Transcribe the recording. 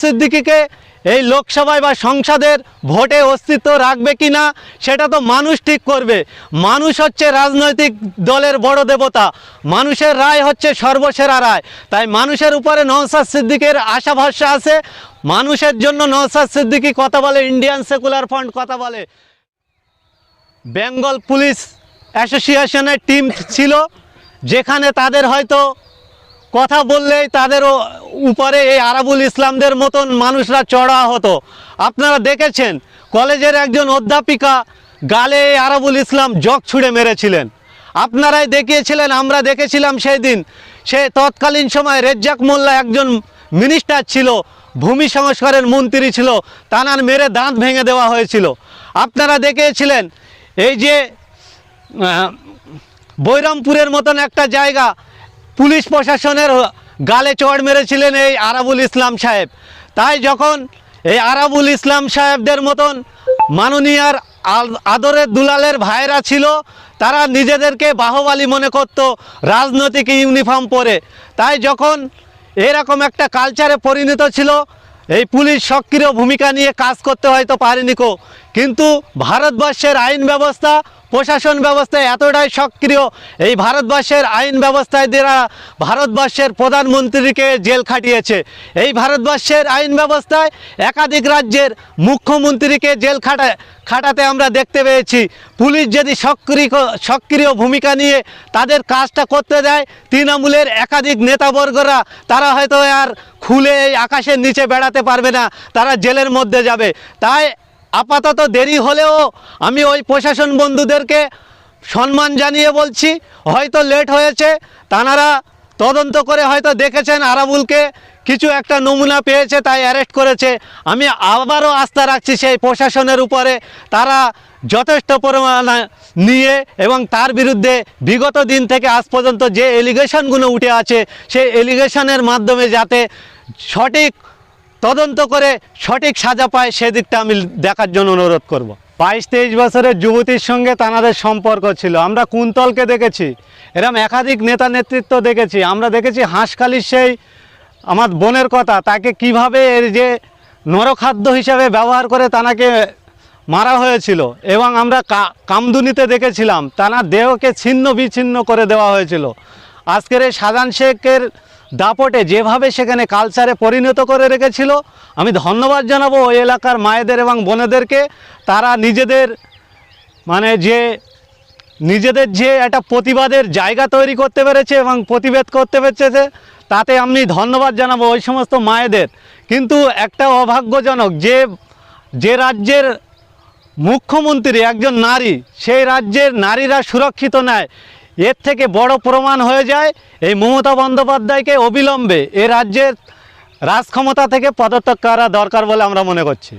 সিদ্দিকীকে এই লোকসভায় বা সংসদের ভোটে অস্তিত্ব রাখবে কি না সেটা তো মানুষ ঠিক করবে। মানুষ হচ্ছে রাজনৈতিক দলের বড় দেবতা, মানুষের রায় হচ্ছে সর্বসেরা রায়। তাই মানুষের উপরে নওশাদ সিদ্দিকীর আশা ভরসা আছে। মানুষের জন্য নওশাদ সিদ্দিকী কথা বলে, ইন্ডিয়ান সেকুলার ফ্রন্ট কথা বলে। বেঙ্গল পুলিশ অ্যাসোসিয়েশনের টিম ছিল, যেখানে তাদের হয়তো কথা বললেই তাদের উপরে এই আরাবুল ইসলামদের মতন মানুষরা চড়া হতো। আপনারা দেখেছেন কলেজের একজন অধ্যাপিকা গালে এই আরাবুল ইসলাম জগ ছুঁড়ে মেরেছিলেন, আপনারাই দেখিয়েছিলেন, আমরা দেখেছিলাম সেই দিন। সে তৎকালীন সময় রেজ্জাক মোল্লা একজন মিনিস্টার ছিল, ভূমি সংস্কারের মন্ত্রী ছিল, তানার মেরে দাঁত ভেঙে দেওয়া হয়েছিল। আপনারা দেখিয়েছিলেন এই যে বৈরামপুরের মতন একটা জায়গা, পুলিশ প্রশাসনের গালে চড় মেরেছিলেন এই আরাবুল ইসলাম সাহেব। তাই যখন এই আরাবুল ইসলাম সাহেবদের মতন মাননীয়ার আদরের দুলালের ভাইরা ছিল, তারা নিজেদেরকে বাহুবলী মনে করত রাজনৈতিক ইউনিফর্ম পরে। তাই যখন এরকম একটা কালচারে পরিণত ছিল, এই পুলিশ সক্রিয় ভূমিকা নিয়ে কাজ করতে হয়তো পারেনি কো, কিন্তু ভারতবর্ষের আইন ব্যবস্থা, প্রশাসন ব্যবস্থায় এতটাই সক্রিয়, এই ভারতবর্ষের আইন ব্যবস্থায় যারা ভারতবর্ষের প্রধানমন্ত্রীকে জেল খাটিয়েছে, এই ভারতবর্ষের আইন ব্যবস্থায় একাধিক রাজ্যের মুখ্যমন্ত্রীকে জেল খাটাতে আমরা দেখতে পেয়েছি। পুলিশ যদি সক্রিয় ভূমিকা নিয়ে তাদের কাজটা করতে দেয়, তৃণমূলের একাধিক নেতাবর্গরা তারা হয়তো আর খুলে এই আকাশের নিচে বেড়াতে পারবে না, তারা জেলের মধ্যে যাবে। তাই আপাতত দেরি হলেও আমি ওই প্রশাসন বন্ধুদেরকে সম্মান জানিয়ে বলছি, হয়তো লেট হয়েছে, তানারা তদন্ত করে হয়তো দেখেছেন আরাবুলকে কিছু একটা নমুনা পেয়েছে, তাই অ্যারেস্ট করেছে। আমি আবারও আস্থা রাখছি সেই প্রশাসনের উপরে, তারা যথেষ্ট পরিমাণে নিয়ে এবং তার বিরুদ্ধে বিগত দিন থেকে আজ পর্যন্ত যে এলিগেশনগুলো উঠে আছে, সেই এলিগেশনের মাধ্যমে যাতে সঠিক তদন্ত করে সঠিক সাজা পায়, সেদিকটা আমি দেখার জন্য অনুরোধ করব। 22-23 বছরের যুবতীর সঙ্গে তানাদের সম্পর্ক ছিল। আমরা কুন্তলকে দেখেছি, এরম একাধিক নেতা নেতৃত্ব দেখেছি। আমরা দেখেছি হাঁসখালির সেই আমার বোনের কথা, তাকে কিভাবে এর যে নরখাদ্য হিসাবে ব্যবহার করে তানাকে মারা হয়েছিল। এবং আমরা কামদুনিতে দেখেছিলাম তানার দেহকে ছিন্ন বিচ্ছিন্ন করে দেওয়া হয়েছিল। আজকের এই শাহজাহান শেখের দাপটে যেভাবে সেখানে কালচারে পরিণত করে রেখেছিল, আমি ধন্যবাদ জানাবো ওই এলাকার মায়েদের এবং বোনেদেরকে। তারা নিজেদের যে একটা প্রতিবাদের জায়গা তৈরি করতে পেরেছে এবং প্রতিবাদ করতে পেরেছে, তাতে আমি ধন্যবাদ জানাবো ওই সমস্ত মায়েদের। কিন্তু একটা অভাগ্যজনক যে রাজ্যের মুখ্যমন্ত্রী একজন নারী, সেই রাজ্যের নারীরা সুরক্ষিত নয়, এর থেকে বড় প্রমাণ হয়ে যায় এই মমতা বন্দ্যোপাধ্যায়কে অবিলম্বে এ রাজ্যের রাজক্ষমতা থেকে পদত্যাগ করা দরকার বলে আমরা মনে করছি।